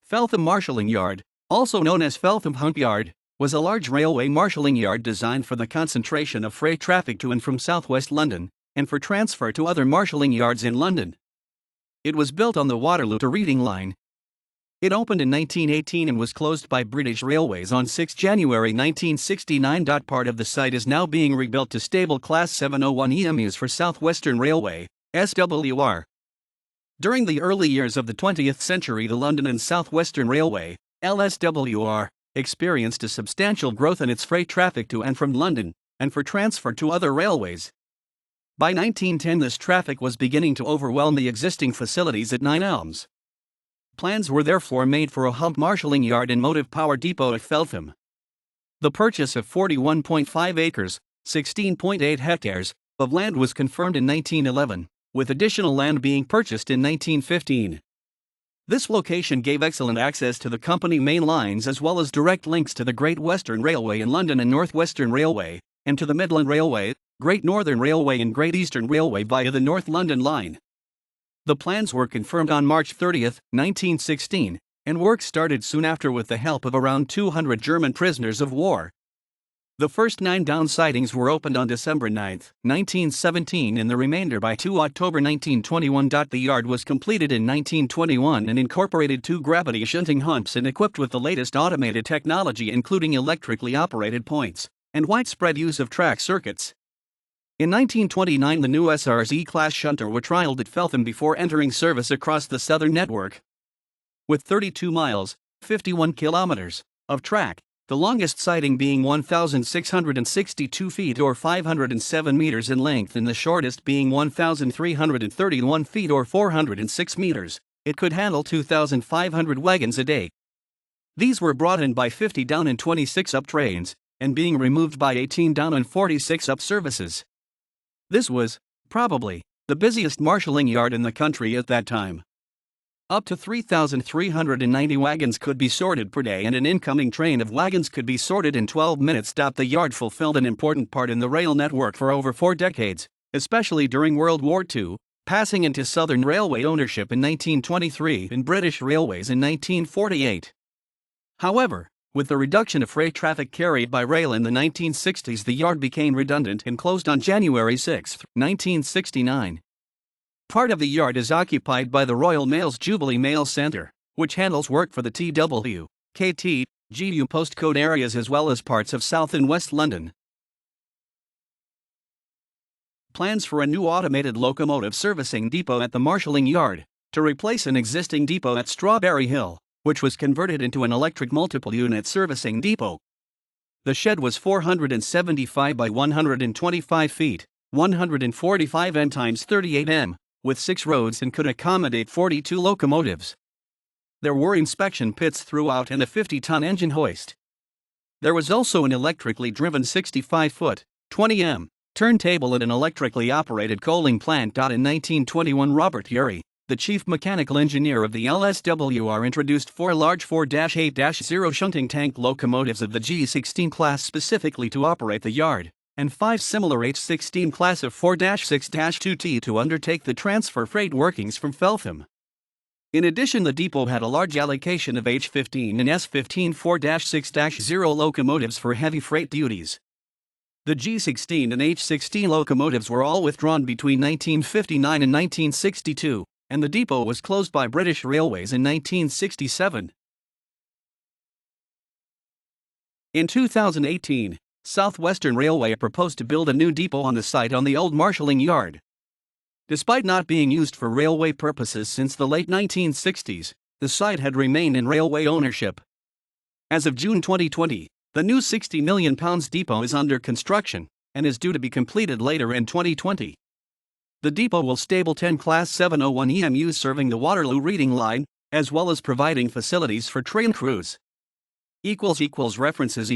Feltham Marshalling Yard, also known as Feltham Hump Yard, was a large railway marshalling yard designed for the concentration of freight traffic to and from southwest London, and for transfer to other marshalling yards in London. It was built on the Waterloo to Reading line. It opened in 1918 and was closed by British Railways on 6 January 1969. Part of the site is now being rebuilt to stable Class 701 EMUs for South Western Railway, SWR. During the early years of the 20th century, the London and South Western Railway, LSWR, experienced a substantial growth in its freight traffic to and from London, and for transfer to other railways. By 1910, this traffic was beginning to overwhelm the existing facilities at Nine Elms. Plans were therefore made for a hump marshalling yard and motive power depot at Feltham. The purchase of 41.5 acres, 16.8 hectares, of land was confirmed in 1911, with additional land being purchased in 1915. This location gave excellent access to the company main lines as well as direct links to the Great Western Railway in London and North Western Railway, and to the Midland Railway, Great Northern Railway and Great Eastern Railway via the North London line. The plans were confirmed on March 30, 1916, and work started soon after with the help of around 200 German prisoners of war. The first 9 down sidings were opened on December 9, 1917, and the remainder by 2 October 1921. The yard was completed in 1921 and incorporated 2 gravity shunting humps and equipped with the latest automated technology, including electrically operated points and widespread use of track circuits. In 1929, the new SRZ class shunter were trialed at Feltham before entering service across the southern network. With 32 miles, 51 kilometers, of track, the longest siding being 1,662 feet or 507 meters in length and the shortest being 1,331 feet or 406 meters, it could handle 2,500 wagons a day. These were brought in by 50 down and 26 up trains, and being removed by 18 down and 46 up services. This was, probably, the busiest marshalling yard in the country at that time. Up to 3,390 wagons could be sorted per day, and an incoming train of wagons could be sorted in 12 minutes. The yard fulfilled an important part in the rail network for over 4 decades, especially during World War II, passing into Southern Railway ownership in 1923 and British Railways in 1948. However, with the reduction of freight traffic carried by rail in the 1960s, the yard became redundant and closed on January 6, 1969. Part of the yard is occupied by the Royal Mail's Jubilee Mail Centre, which handles work for the TW, KT, GU postcode areas as well as parts of South and West London. Plans for a new automated locomotive servicing depot at the marshalling yard, to replace an existing depot at Strawberry Hill, which was converted into an electric multiple unit servicing depot. The shed was 475 by 125 feet, 145 n x 38 m, with 6 roads and could accommodate 42 locomotives. There were inspection pits throughout and a 50-ton engine hoist. There was also an electrically driven 65-foot, 20 m, turntable and an electrically operated coaling plant. In 1921, Robert Urey, the chief mechanical engineer of the LSWR, introduced 4 large 4-8-0 shunting tank locomotives of the G16 class specifically to operate the yard, and 5 similar H16 class of 4-6-2T to undertake the transfer freight workings from Feltham. In addition, the depot had a large allocation of H15 and S15 4-6-0 locomotives for heavy freight duties. The G16 and H16 locomotives were all withdrawn between 1959 and 1962, and the depot was closed by British Railways in 1967. In 2018, South Western Railway proposed to build a new depot on the site on the old marshalling yard. Despite not being used for railway purposes since the late 1960s, the site had remained in railway ownership. As of June 2020, the new £60 million depot is under construction and is due to be completed later in 2020. The depot will stable 10 Class 701 EMUs serving the Waterloo Reading line, as well as providing facilities for train crews. References